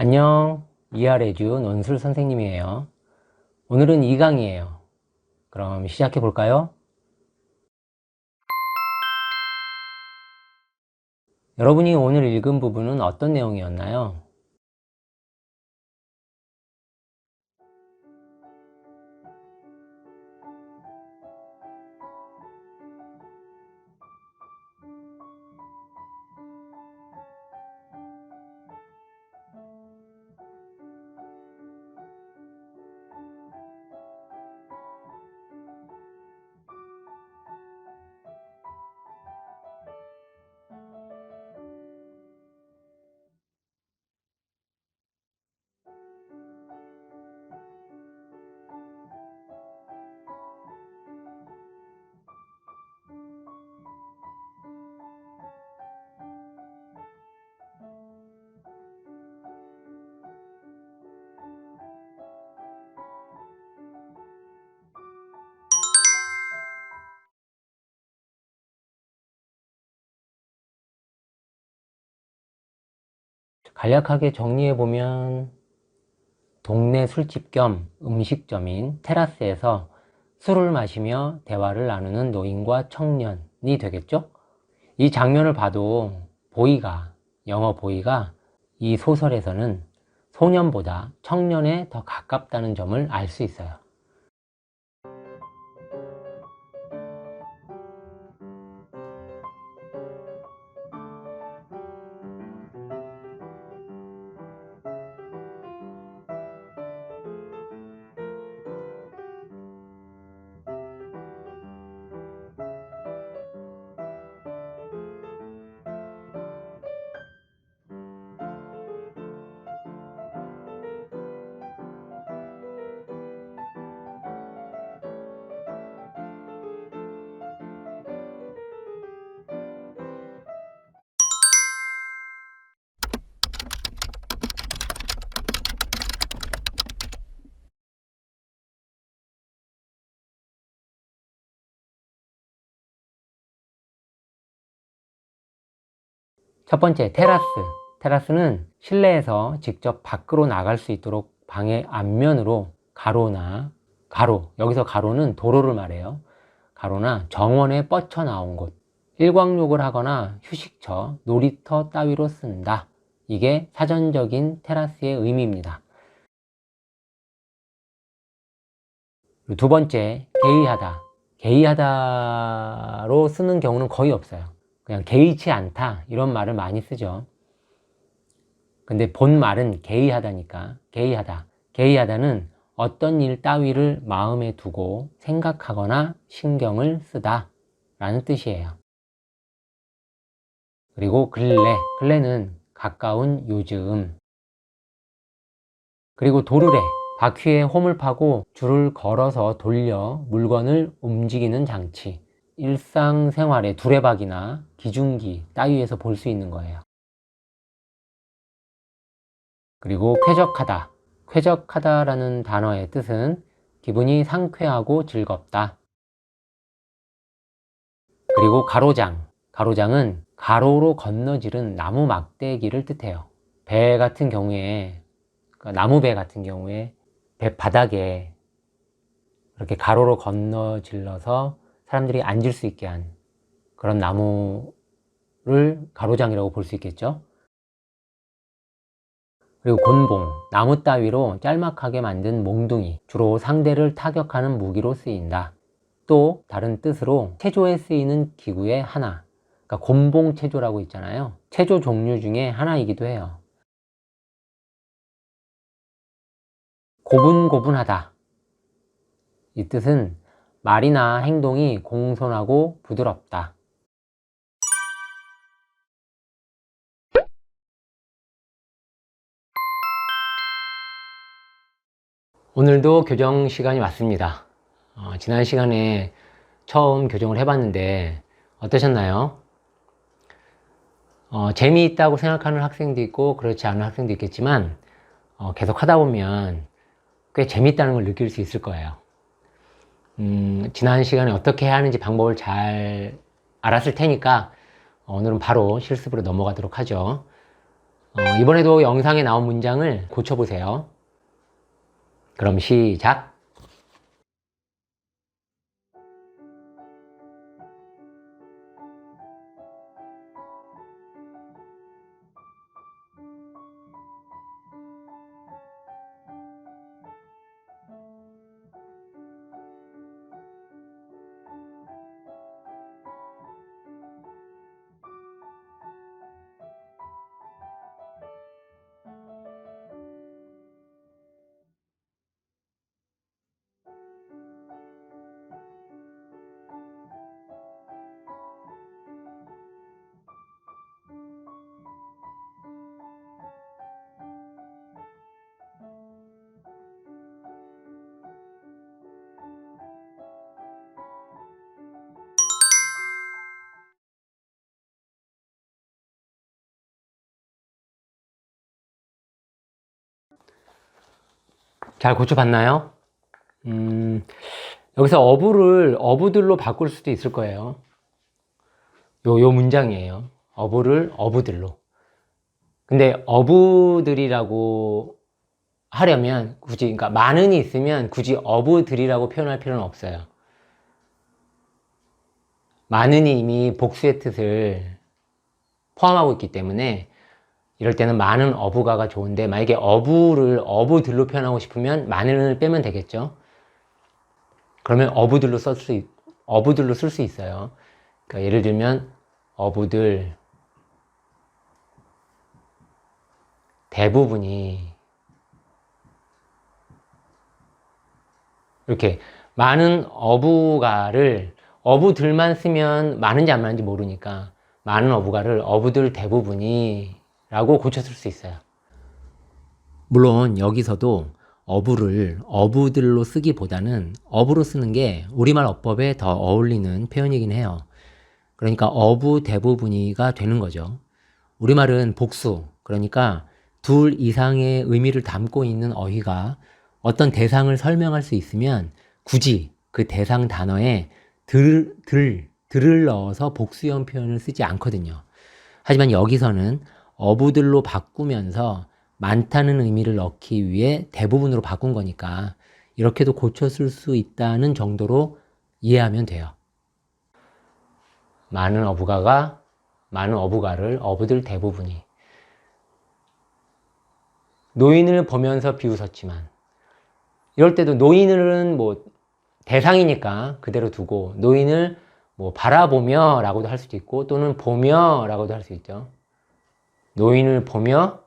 안녕, 이하레주 논술 선생님이에요. 오늘은 2강이에요. 그럼 시작해 볼까요? 여러분이 오늘 읽은 부분은 어떤 내용이었나요? 간략하게 정리해보면 동네 술집 겸 음식점인 테라스에서 술을 마시며 대화를 나누는 노인과 청년이 되겠죠? 이 장면을 봐도 영어 보이가 이 소설에서는 소년보다 청년에 더 가깝다는 점을 알 수 있어요. 첫 번째, 테라스. 테라스는 실내에서 직접 밖으로 나갈 수 있도록 방의 앞면으로 여기서 가로는 도로를 말해요. 가로나 정원에 뻗쳐나온 곳, 일광욕을 하거나 휴식처, 놀이터 따위로 쓴다. 이게 사전적인 테라스의 의미입니다. 두 번째, 개의하다. 개의하다로 쓰는 경우는 거의 없어요. 그냥 개의치 않다 이런 말을 많이 쓰죠. 근데 본 말은 개의하다니까. 개의하다는 어떤 일 따위를 마음에 두고 생각하거나 신경을 쓰다 라는 뜻이에요. 그리고 근래는 가까운 요즘. 그리고 도르래, 바퀴에 홈을 파고 줄을 걸어서 돌려 물건을 움직이는 장치. 일상생활의 두레박이나 기중기 따위에서 볼 수 있는 거예요. 그리고 쾌적하다라는 단어의 뜻은 기분이 상쾌하고 즐겁다. 그리고 가로장은 가로로 건너지른 나무 막대기를 뜻해요. 나무 배 같은 경우에 배 바닥에 이렇게 가로로 건너질러서 사람들이 앉을 수 있게 한 그런 나무를 가로장이라고 볼 수 있겠죠. 그리고 곤봉, 나무 따위로 짤막하게 만든 몽둥이, 주로 상대를 타격하는 무기로 쓰인다. 또 다른 뜻으로 체조에 쓰이는 기구의 하나, 그러니까 곤봉 체조라고 있잖아요. 체조 종류 중에 하나이기도 해요. 고분고분하다. 이 뜻은 말이나 행동이 공손하고 부드럽다. 오늘도 교정 시간이 왔습니다. 지난 시간에 처음 교정을 해봤는데 어떠셨나요? 재미있다고 생각하는 학생도 있고 그렇지 않은 학생도 있겠지만 계속 하다 보면 꽤 재밌다는 걸 느낄 수 있을 거예요. 지난 시간에 어떻게 해야 하는지 방법을 잘 알았을 테니까 오늘은 바로 실습으로 넘어가도록 하죠. 이번에도 영상에 나온 문장을 고쳐보세요. 그럼 시작. 잘 고쳐봤나요? 여기서 어부를 어부들로 바꿀 수도 있을 거예요. 요 문장이에요. 어부를 어부들로. 근데 어부들이라고 하려면 굳이, 그러니까 많은이 있으면 굳이 어부들이라고 표현할 필요는 없어요. 많은이 이미 복수의 뜻을 포함하고 있기 때문에 이럴 때는 많은 어부가가 좋은데, 만약에 어부를 어부들로 표현하고 싶으면 많은을 빼면 되겠죠. 그러면 어부들로 쓸 수 있어요. 그러니까 예를 들면 어부들 대부분이, 이렇게 많은 어부가를 어부들만 쓰면 많은지 안 많은지 모르니까 많은 어부가를 어부들 대부분이 라고 고쳤을 수 있어요. 물론 여기서도 어부를 어부들로 쓰기보다는 어부로 쓰는 게 우리말 어법에 더 어울리는 표현이긴 해요. 그러니까 어부 대부분이가 되는 거죠. 우리말은 복수, 그러니까 둘 이상의 의미를 담고 있는 어휘가 어떤 대상을 설명할 수 있으면 굳이 그 대상 단어에 들을 넣어서 복수형 표현을 쓰지 않거든요. 하지만 여기서는 어부들로 바꾸면서 많다는 의미를 넣기 위해 대부분으로 바꾼 거니까 이렇게도 고쳤을 수 있다는 정도로 이해하면 돼요. 많은 어부가를 어부들 대부분이. 노인을 보면서 비웃었지만, 이럴 때도 노인은 뭐 대상이니까 그대로 두고 노인을 뭐 바라보며 라고도 할 수도 있고 또는 보며 라고도 할 수 있죠. 노인을 보며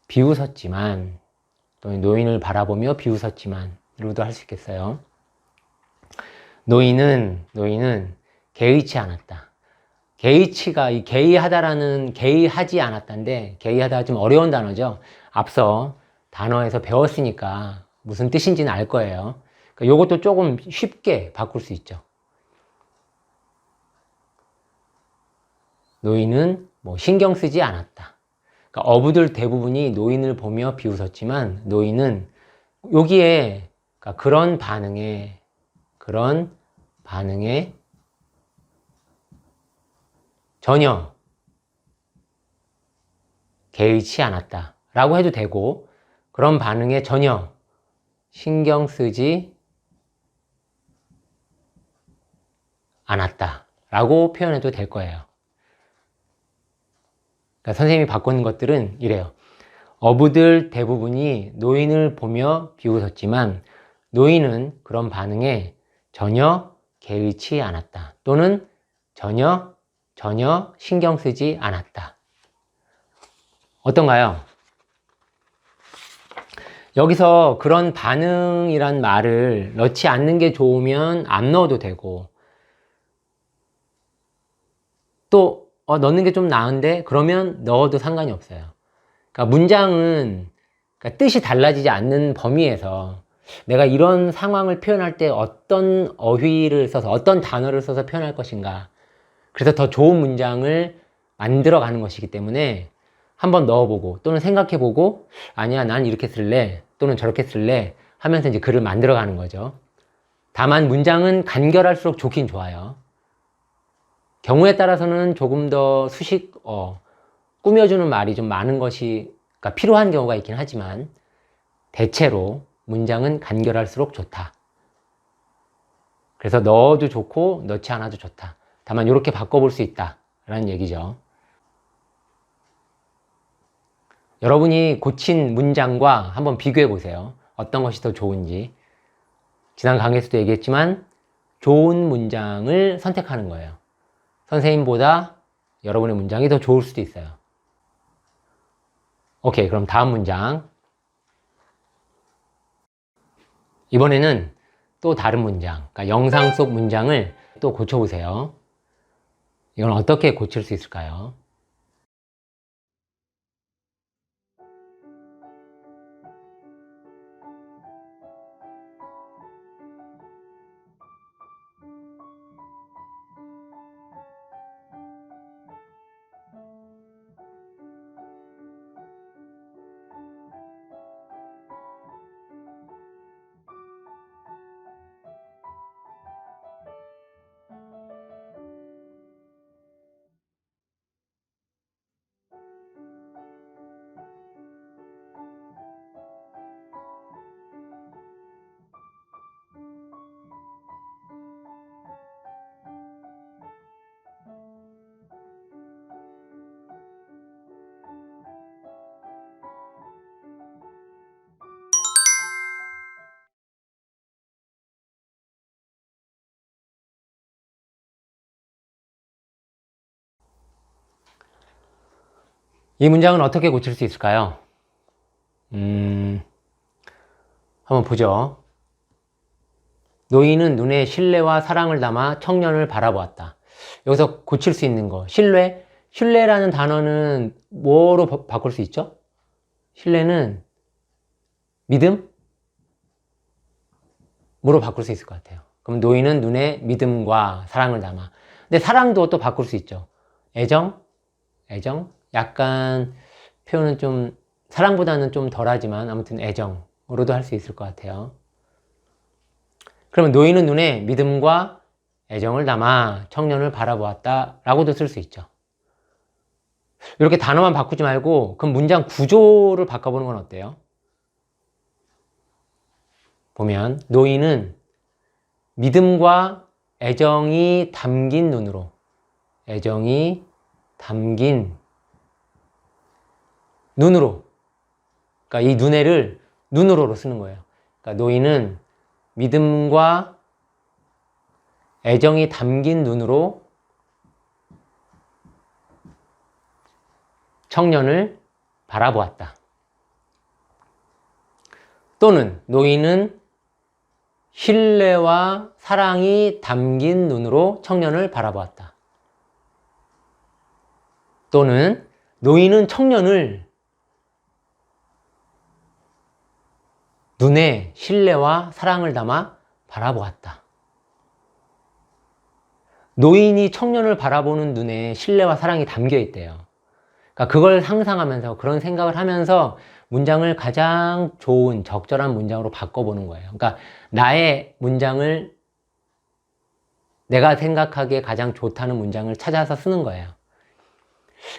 비웃었지만, 또는 노인을 바라보며 비웃었지만 이라고도 할 수 있겠어요. 노인은 개의치 않았다. 개의치가 이 개의하다라는, 개의하지 않았다인데, 개의하다 좀 어려운 단어죠. 앞서 단어에서 배웠으니까 무슨 뜻인지는 알 거예요. 그러니까 요것도 조금 쉽게 바꿀 수 있죠. 노인은 뭐 신경 쓰지 않았다. 그러니까 어부들 대부분이 노인을 보며 비웃었지만 노인은 여기에, 그러니까 그런 반응에 전혀 개의치 않았다 라고 해도 되고, 그런 반응에 전혀 신경 쓰지 않았다 라고 표현해도 될 거예요. 그러니까 선생님이 바꾸는 것들은 이래요. 어부들 대부분이 노인을 보며 비웃었지만 노인은 그런 반응에 전혀 개의치 않았다, 또는 전혀 신경 쓰지 않았다. 어떤가요? 여기서 그런 반응이란 말을 넣지 않는 게 좋으면 안 넣어도 되고, 또 넣는 게 좀 나은데 그러면 넣어도 상관이 없어요. 그러니까 문장은, 그러니까 뜻이 달라지지 않는 범위에서 내가 이런 상황을 표현할 때 어떤 어휘를 써서 어떤 단어를 써서 표현할 것인가, 그래서 더 좋은 문장을 만들어 가는 것이기 때문에 한번 넣어보고 또는 생각해보고, 아니야 난 이렇게 쓸래 또는 저렇게 쓸래 하면서 이제 글을 만들어 가는 거죠. 다만 문장은 간결할수록 좋긴 좋아요. 경우에 따라서는 조금 더 수식어, 꾸며주는 말이 좀 많은 것이 그러니까 필요한 경우가 있긴 하지만 대체로 문장은 간결할수록 좋다. 그래서 넣어도 좋고 넣지 않아도 좋다. 다만 이렇게 바꿔볼 수 있다 라는 얘기죠. 여러분이 고친 문장과 한번 비교해 보세요. 어떤 것이 더 좋은지. 지난 강의에서도 얘기했지만 좋은 문장을 선택하는 거예요. 선생님보다 여러분의 문장이 더 좋을 수도 있어요. 오케이, 그럼 다음 문장. 이번에는 또 다른 문장, 그러니까 영상 속 문장을 또 고쳐보세요. 이건 어떻게 고칠 수 있을까요? 이 문장은 어떻게 고칠 수 있을까요? 한번 보죠. 노인은 눈에 신뢰와 사랑을 담아 청년을 바라보았다. 여기서 고칠 수 있는 거. 신뢰? 신뢰라는 단어는 뭐로 바꿀 수 있죠? 신뢰는 믿음? 뭐로 바꿀 수 있을 것 같아요. 그럼 노인은 눈에 믿음과 사랑을 담아. 근데 사랑도 또 바꿀 수 있죠. 애정? 애정? 약간 표현은 좀 사랑보다는 좀 덜하지만 아무튼 애정으로도 할 수 있을 것 같아요. 그러면 노인은 눈에 믿음과 애정을 담아 청년을 바라보았다 라고도 쓸 수 있죠. 이렇게 단어만 바꾸지 말고 그럼 문장 구조를 바꿔보는 건 어때요? 보면 노인은 믿음과 애정이 담긴 눈으로 애정이 담긴 눈으로 그러니까 이 눈에를 눈으로로 쓰는 거예요. 그러니까 노인은 믿음과 애정이 담긴 눈으로 청년을 바라보았다. 또는 노인은 신뢰와 사랑이 담긴 눈으로 청년을 바라보았다. 또는 노인은 청년을 눈에 신뢰와 사랑을 담아 바라보았다. 노인이 청년을 바라보는 눈에 신뢰와 사랑이 담겨 있대요. 그러니까 그걸 상상하면서 그런 생각을 하면서 문장을 가장 좋은 적절한 문장으로 바꿔보는 거예요. 그러니까 나의 문장을 내가 생각하기에 가장 좋다는 문장을 찾아서 쓰는 거예요.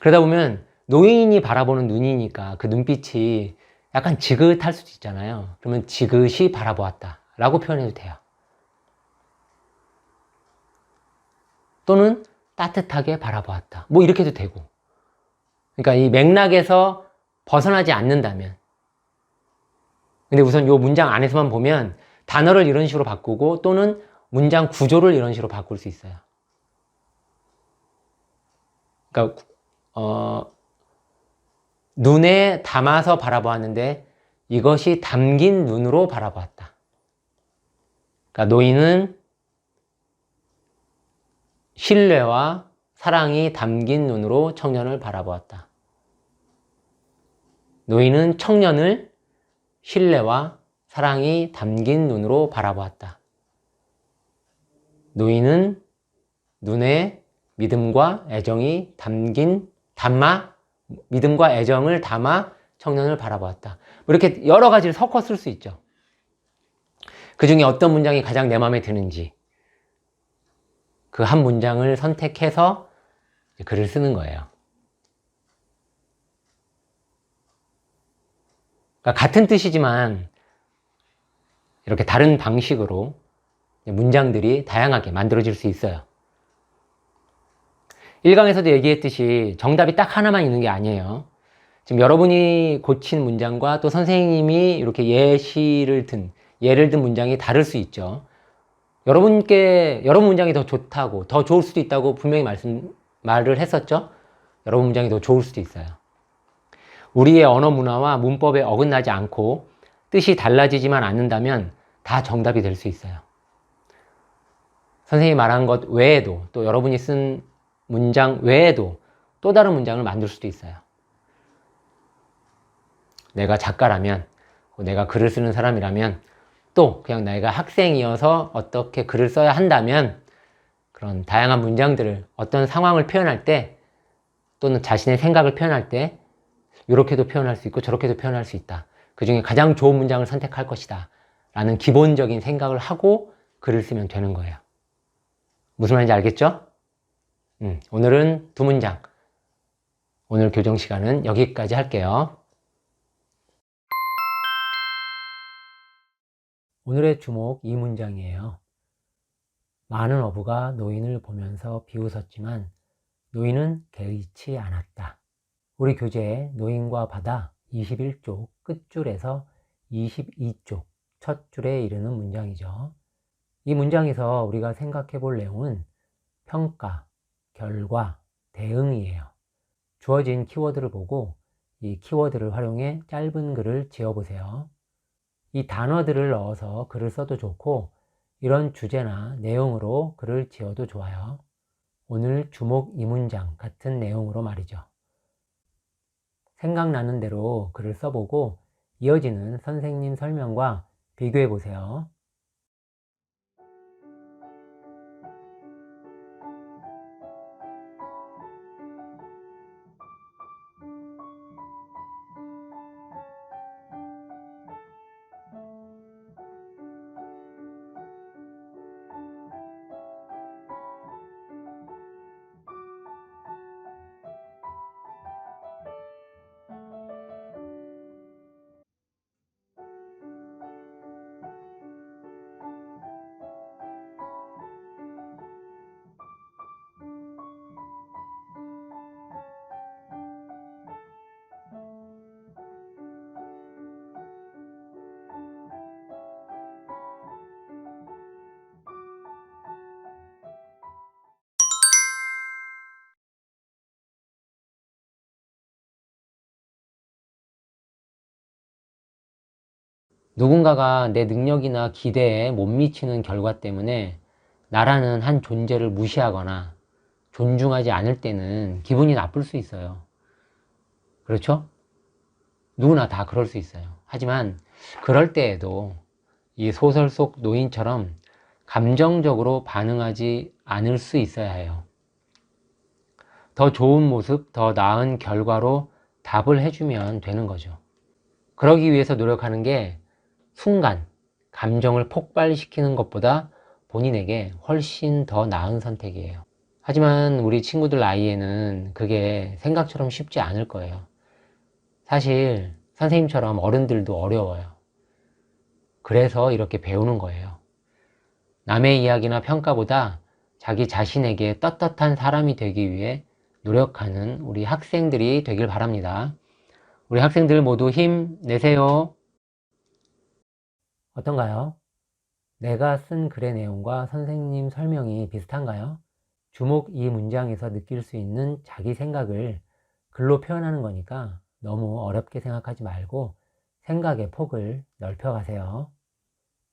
그러다 보면 노인이 바라보는 눈이니까 그 눈빛이 약간 지긋할 수도 있잖아요. 그러면 지긋이 바라보았다 라고 표현해도 돼요. 또는 따뜻하게 바라보았다. 뭐 이렇게 해도 되고. 그러니까 이 맥락에서 벗어나지 않는다면. 근데 우선 이 문장 안에서만 보면 단어를 이런 식으로 바꾸고 또는 문장 구조를 이런 식으로 바꿀 수 있어요. 그러니까 눈에 담아서 바라보았는데 이것이 담긴 눈으로 바라보았다. 그러니까 노인은 신뢰와 사랑이 담긴 눈으로 청년을 바라보았다. 노인은 청년을 신뢰와 사랑이 담긴 눈으로 바라보았다. 노인은 눈에 믿음과 애정이 믿음과 애정을 담아 청년을 바라보았다. 뭐 이렇게 여러 가지를 섞어 쓸 수 있죠. 그 중에 어떤 문장이 가장 내 마음에 드는지 그 한 문장을 선택해서 글을 쓰는 거예요. 그러니까 같은 뜻이지만 이렇게 다른 방식으로 문장들이 다양하게 만들어질 수 있어요. 1강에서도 얘기했듯이 정답이 딱 하나만 있는 게 아니에요. 지금 여러분이 고친 문장과 또 선생님이 이렇게 예를 든 문장이 다를 수 있죠. 여러분 문장이 더 좋다고, 더 좋을 수도 있다고 분명히 말을 했었죠. 여러분 문장이 더 좋을 수도 있어요. 우리의 언어 문화와 문법에 어긋나지 않고 뜻이 달라지지만 않는다면 다 정답이 될 수 있어요. 선생님이 말한 것 외에도, 또 여러분이 쓴 문장 외에도 또 다른 문장을 만들 수도 있어요. 내가 작가라면, 내가 글을 쓰는 사람이라면, 또 그냥 내가 학생이어서 어떻게 글을 써야 한다면 그런 다양한 문장들을 어떤 상황을 표현할 때, 또는 자신의 생각을 표현할 때 이렇게도 표현할 수 있고 저렇게도 표현할 수 있다. 그 중에 가장 좋은 문장을 선택할 것이다 라는 기본적인 생각을 하고 글을 쓰면 되는 거예요. 무슨 말인지 알겠죠? 오늘은 2문장. 오늘 교정 시간은 여기까지 할게요. 오늘의 주목 2문장이에요. 많은 어부가 노인을 보면서 비웃었지만 노인은 개의치 않았다. 우리 교재에 노인과 바다 21쪽 끝줄에서 22쪽 첫 줄에 이르는 문장이죠. 이 문장에서 우리가 생각해 볼 내용은 평가, 결과, 대응이에요. 주어진 키워드를 보고 이 키워드를 활용해 짧은 글을 지어보세요. 이 단어들을 넣어서 글을 써도 좋고 이런 주제나 내용으로 글을 지어도 좋아요. 오늘 주목 2문장 같은 내용으로 말이죠. 생각나는 대로 글을 써보고 이어지는 선생님 설명과 비교해 보세요. 누군가가 내 능력이나 기대에 못 미치는 결과 때문에 나라는 한 존재를 무시하거나 존중하지 않을 때는 기분이 나쁠 수 있어요. 그렇죠? 누구나 다 그럴 수 있어요. 하지만 그럴 때에도 이 소설 속 노인처럼 감정적으로 반응하지 않을 수 있어야 해요. 더 좋은 모습, 더 나은 결과로 답을 해주면 되는 거죠. 그러기 위해서 노력하는 게 순간 감정을 폭발시키는 것보다 본인에게 훨씬 더 나은 선택이에요. 하지만 우리 친구들 나이에는 그게 생각처럼 쉽지 않을 거예요. 사실 선생님처럼 어른들도 어려워요. 그래서 이렇게 배우는 거예요. 남의 이야기나 평가보다 자기 자신에게 떳떳한 사람이 되기 위해 노력하는 우리 학생들이 되길 바랍니다. 우리 학생들 모두 힘내세요. 어떤가요? 내가 쓴 글의 내용과 선생님 설명이 비슷한가요? 주목 2문장에서 느낄 수 있는 자기 생각을 글로 표현하는 거니까 너무 어렵게 생각하지 말고 생각의 폭을 넓혀가세요.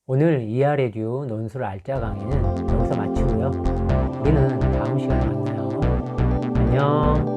오늘 ER에듀 논술 알짜 강의는 여기서 마치고요. 우리는 다음 시간에 만나요. 안녕.